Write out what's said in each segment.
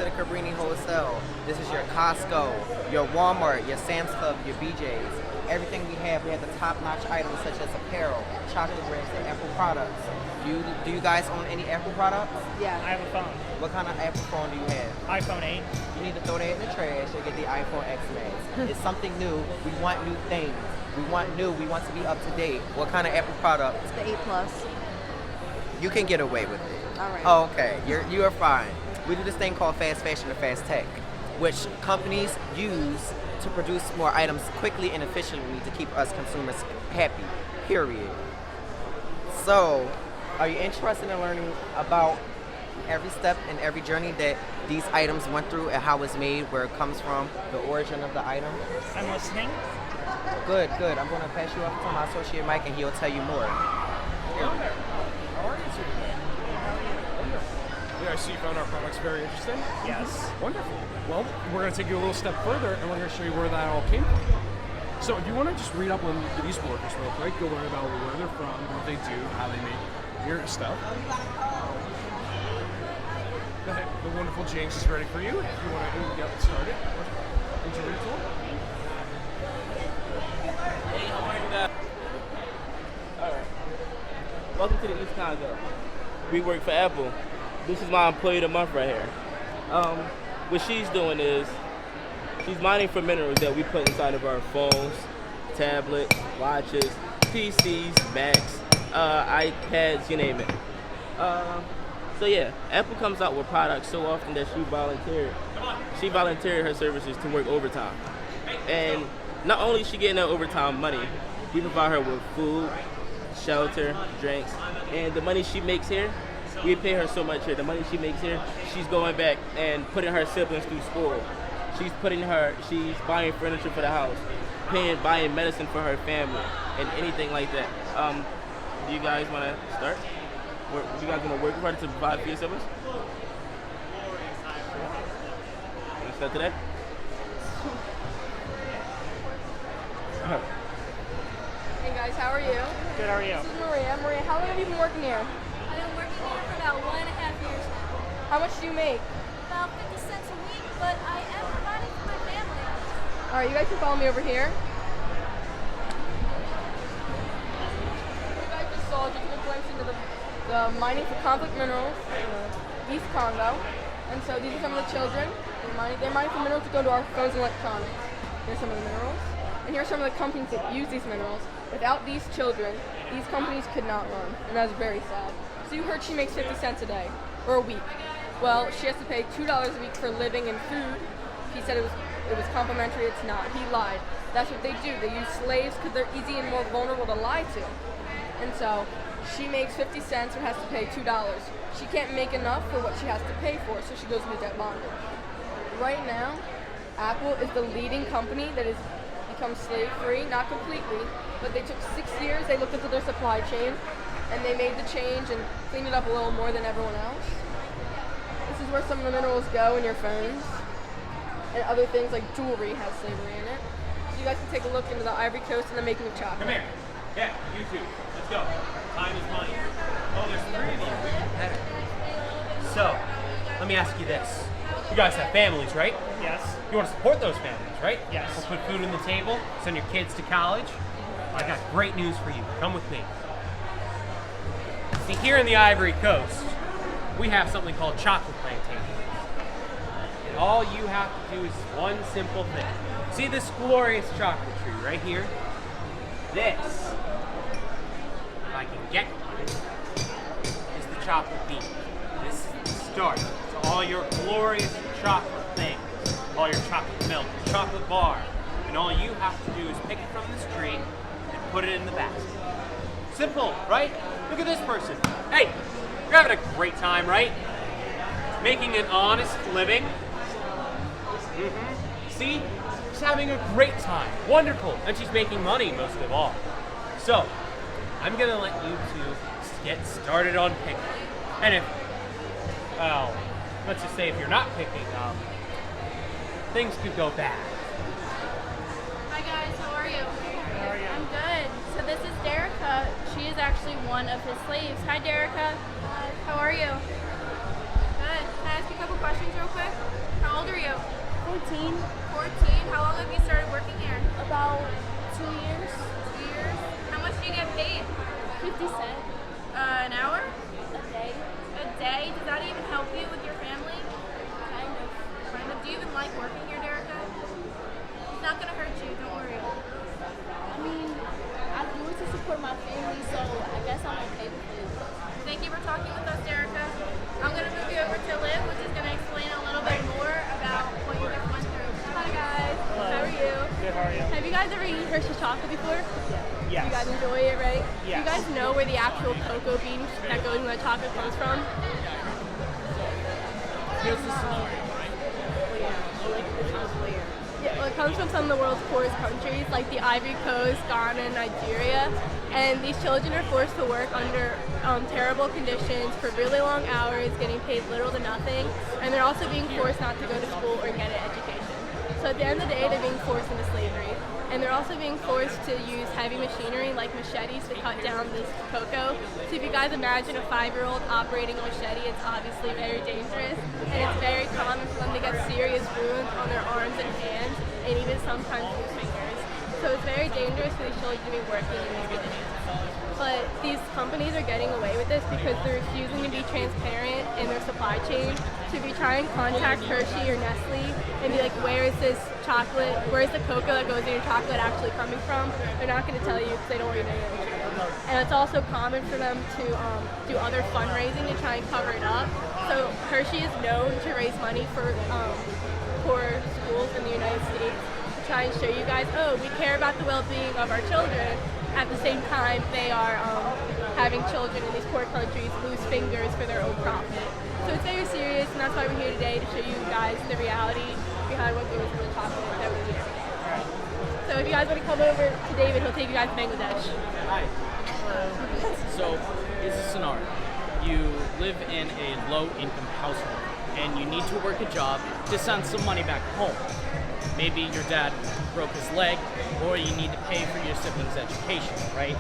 to the Cabrini Wholesale. This is your Costco, your Walmart, your Sam's Club, your BJ's. Everything we have the top-notch items such as apparel, chocolate brands, and Apple products. Do you guys own any Apple products? Yeah. I have a phone. What kind of Apple phone do you have? iPhone 8. You need to throw that in the trash and get the iPhone X Max. It's something new. We want new things. We want new. We want to be up to date. What kind of Apple product? The 8 Plus. You can get away with it. All right. Oh, okay. You are fine. We do this thing called fast fashion or fast tech, which companies use to produce more items quickly and efficiently to keep us consumers happy. Period. So, are you interested in learning about every step and every journey that these items went through and how it's made, where it comes from, the origin of the item? I'm listening. Good. I'm going to pass you off to my associate Mike and he'll tell you more. How are you today? Yeah, I see you found our products very interesting. Yes. Wonderful. Well, we're going to take you a little step further and we're going to show you where that all came from. So if you want to just read up on these workers real quick, you'll learn about where they're from, what they do, how they make your stuff. The wonderful James is ready for you. If you want to get started, would you read to him? Hey, how are you? Alright. Welcome to the East Congo. We work for Apple. This is my employee of the month right here. What she's doing is she's mining for minerals that we put inside of our phones, tablets, watches, PCs, Macs, iPads, you name it. So yeah, Apple comes out with products so often that she volunteered her services to work overtime. And not only is she getting that overtime money, we provide her with food, shelter, drinks, and the money she makes here, we pay her so much here. The money she makes here, she's going back and putting her siblings through school. She's buying furniture for the house, buying medicine for her family, and anything like that. Do you guys want to start? You guys want to work hard to provide for your siblings? Want to start today? Hey guys, how are you? Good, how are you? This is Maria. Maria, how long have you been working here? I've been working here for about 1.5 years now. How much do you make? About 50 cents a week, but I am providing for my family. All right, you guys can follow me over here. You guys just saw just a glimpse into the mining for conflict minerals in East Congo. And so these are some of the children. They're mining for minerals to go to our phones and electronics. Here's some of the minerals. And here are some of the companies that use these minerals. Without these children, these companies could not run. And that's very sad. So you heard she makes 50 cents a day, or a week. Well, she has to pay $2 a week for living and food. He said it was complimentary. It's not. He lied. That's what they do. They use slaves because they're easy and more vulnerable to lie to. And so she makes 50 cents and has to pay $2. She can't make enough for what she has to pay for, so she goes into debt bondage. Right now, Apple is the leading company that has become slave-free, not completely, but they took 6 years. They looked into their supply chain, and they made the change and cleaned it up a little more than everyone else. This is where some of the minerals go in your phones, and other things like jewelry has slavery in it. So you guys can take a look into the Ivory Coast and the making of chocolate. Come here. Yeah, you two. Let's go. Time is money. Oh, there's 3 of you. So, let me ask you this. You guys have families, right? Yes. You want to support those families, right? Yes. We'll put food on the table, send your kids to college. I got great news for you. Come with me. See, here in the Ivory Coast, we have something called chocolate plantations. And all you have to do is one simple thing. See this glorious chocolate tree right here? This, if I can get one, is the chocolate bean. This is the start to all your glorious chocolate things. All your chocolate milk, your chocolate bar. And all you have to do is pick it from this tree and put it in the basket. Simple, right? Look at this person. Hey, you're having a great time, right? Making an honest living. See? She's having a great time. Wonderful. And she's making money most of all. So, I'm gonna let you two get started on picking. And if, well, let's just say if you're not picking, things could go bad. Hi guys, how are you? How are you? I'm good. So this is Derica. She is actually one of his slaves. Hi Derica. How are you? Good. Can I ask you a couple questions real quick? 14. 14. How long have you started working here? About 2 years. 2 years. How much do you get paid? 50 cents An hour? a day. A day? Does that even help you with your family? Kind of. Kind of. Do you even like working here, Derica? It's not gonna hurt you. Don't worry. I mean, I do it to support my family, so I guess I'm okay with it. Thank you for talking with us, Derica. I'm gonna move you over to Liv, which is gonna explain a little bit more about what you guys went through. Hi guys. Hello. How are you? Good, how are you? Have you guys ever eaten Hershey's chocolate before? Yes. You guys enjoy it, right? Yes. You guys know where the actual cocoa bean that goes in the chocolate comes from? Here's the scenario. Yeah, well, it comes from some of the world's poorest countries, like the Ivory Coast, Ghana, and Nigeria. And these children are forced to work under terrible conditions for really long hours, getting paid little to nothing. And they're also being forced not to go to school or get an education. So at the end of the day, they're being forced into slavery. And they're also being forced to use heavy machinery like machetes to cut down this cocoa. So if you guys imagine a 5-year-old operating a machete, it's obviously very dangerous. And it's very common for them to get serious wounds on their arms and hands, and even sometimes lose fingers. So it's very dangerous for these children to be working in these conditions. But these companies are getting away with this because they're refusing to be transparent in their supply chain. So if you try and contact Hershey or Nestle and be like, where is this chocolate, where is the cocoa that goes in your chocolate actually coming from, they're not going to tell you because they don't want you to know. And it's also common for them to do other fundraising to try and cover it up. So Hershey is known to raise money for poor schools in the United States to try and show you guys, oh, we care about the well-being of our children. At the same time, they are having children in these poor countries lose fingers for their own profit. So it's very serious, and that's why we're here today to show you guys the reality behind what goes in the chocolate that we eat every day. So if you guys want to come over to David, he'll take you guys to Bangladesh. Hi. So, here's the scenario. You live in a low-income household, and you need to work a job to send some money back home. Maybe your dad broke his leg, or you need to pay for your siblings' education, right?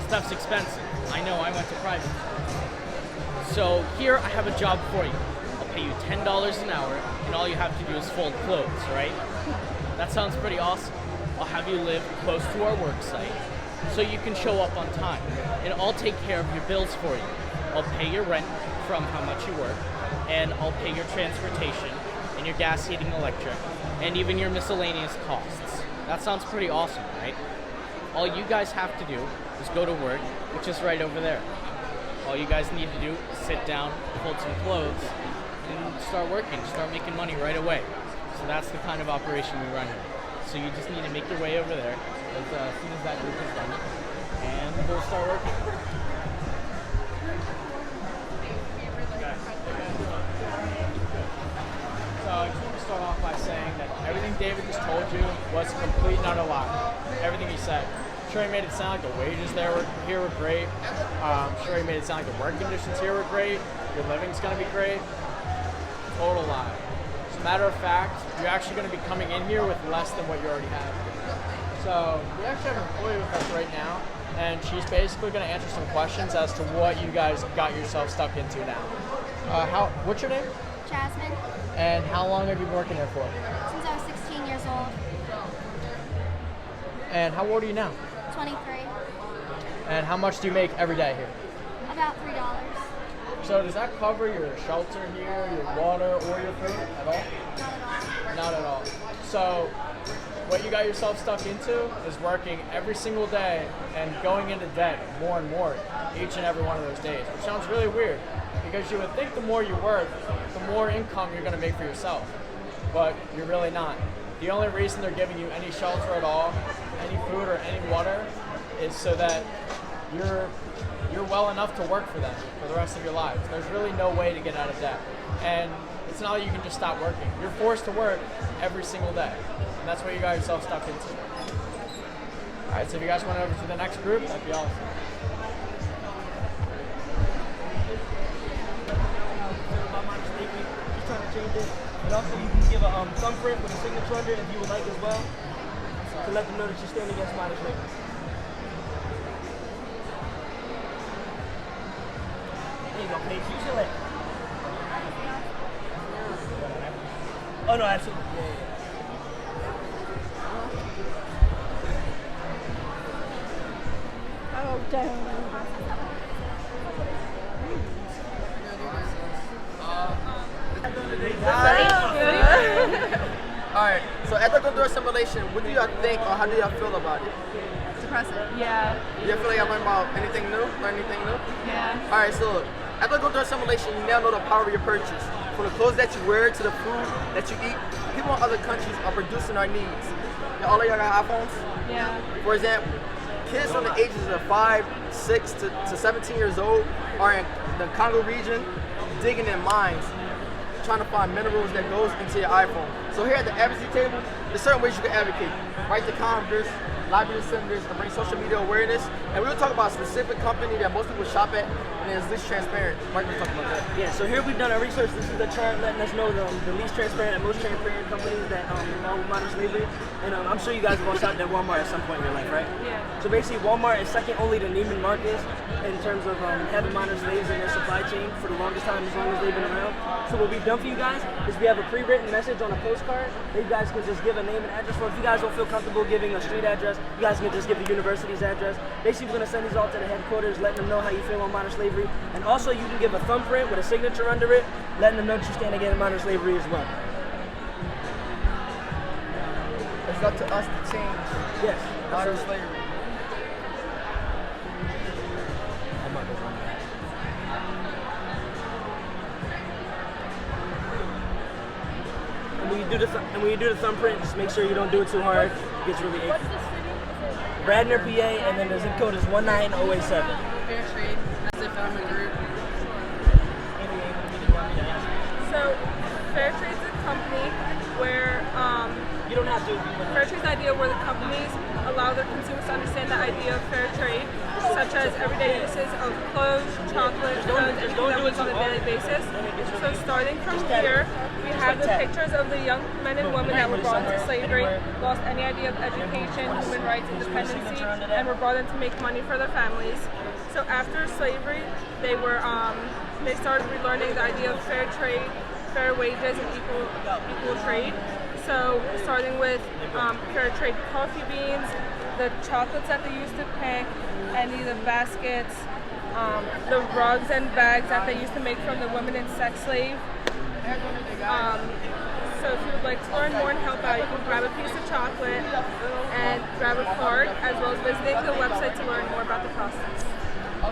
Stuff's expensive. I know, I went to private school. So here I have a job for you. I'll pay you $10 an hour, and all you have to do is fold clothes, right? That sounds pretty awesome. I'll have you live close to our work site, so you can show up on time, and I'll take care of your bills for you. I'll pay your rent from how much you work, and I'll pay your transportation, and your gas, heating, electric, and even your miscellaneous costs. That sounds pretty awesome, right? All you guys have to do is go to work, which is right over there. All you guys need to do is sit down, fold some clothes, and start working, start making money right away. So that's the kind of operation we run here. So you just need to make your way over there as soon as that group is done, and we'll start working. So I just want to start off by saying that everything David just told you was a complete and utter lie. Everything he said. I'm sure he made it sound like the wages here were great. I'm sure he made it sound like the work conditions here were great. Your living's going to be great. Total lie. As a matter of fact, you're actually going to be coming in here with less than what you already have. So we actually have an employee with us right now, and she's basically going to answer some questions as to what you guys got yourself stuck into now. What's your name? Jasmine, And how long have you been working here for? since I was 16 years old, And how old are you now? 23, And how much do you make every day here? about $3. So does that cover your shelter here, your water, or your food at all? Not at all. Not at all. So what you got yourself stuck into is working every single day and going into debt more and more each and every one of those days, which sounds really weird because you would think the more you work, the more income you're going to make for yourself, but you're really not. The only reason they're giving you any shelter at all, any food or any water, is so that you're well enough to work for them for the rest of your lives. There's really no way to get out of debt. And it's not like you can just stop working. You're forced to work every single day. And that's what you got yourself stuck into. All right, so if you guys want to over to the next group, that'd be awesome. She's trying to change it. And also you can give a thumbprint with a signature under it if you would like as well, to let them know that you're standing against minors making. There you go, Paige. Use your leg. Oh no, absolutely. Yeah. Alright, so ethical door simulation, what do y'all think or how do y'all feel about it? Depressing. Yeah. Do y'all feel like I learned about anything new? Learn anything new? Yeah. Alright, so look, ethical door simulation, you now know the power of your purchase. From the clothes that you wear to the food that you eat, people in other countries are producing our needs. All of y'all got iPhones? Yeah. For example, kids from the ages of 5, 6 to 17 years old are in the Congo region digging in mines, trying to find minerals that goes into your iPhone. So here at the advocacy table, there's certain ways you can advocate. Write to Congress, lobby the senators, and bring social media awareness. And we'll talk about a specific company that most people shop at and is least transparent. Mike will talk about that. Yeah, so here we've done our research. This is the chart letting us know the least transparent and most transparent companies that involve with modern slavery. And I'm sure you guys have all shopped at Walmart at some point in your life, right? Yeah. So basically Walmart is second only to Neiman Marcus in terms of having modern slaves in their supply chain for the longest time, as long as they've been around. So what we've done for you guys is we have a pre-written message on a postcard that you guys can just give a name and address for. If you guys don't feel comfortable giving a street address, you guys can just give the university's address. Basically, we're going to send these all to the headquarters, letting them know how you feel on modern slavery. And also, you can give a thumbprint with a signature under it, letting them know that you stand against modern slavery as well. It's up to us to change modern slavery. And when you do the thumbprint, just make sure you don't do it too hard. It gets really icky. Radnor, PA, and then the zip code is 19087. Fair trade, as if I'm a group. So, Fair Trade's a company where you don't have to. Fair Trade's idea where the companies allow their consumers to understand the idea of fair trade, such as everyday uses of clothes, chocolate, goods, and that we use on a daily basis. So starting from here, we have the pictures of the young men and women that were brought into slavery, lost any idea of education, human rights, independency, and were brought in to make money for their families. So after slavery, they started relearning the idea of fair trade, fair wages, and equal trade. So starting with fair trade coffee beans, the chocolates that they used to pick, any of the baskets, the rugs and bags that they used to make from the women in sex slave. So if you would like to learn more and help out, you can grab a piece of chocolate and grab a card, as well as visiting the website to learn more about the process.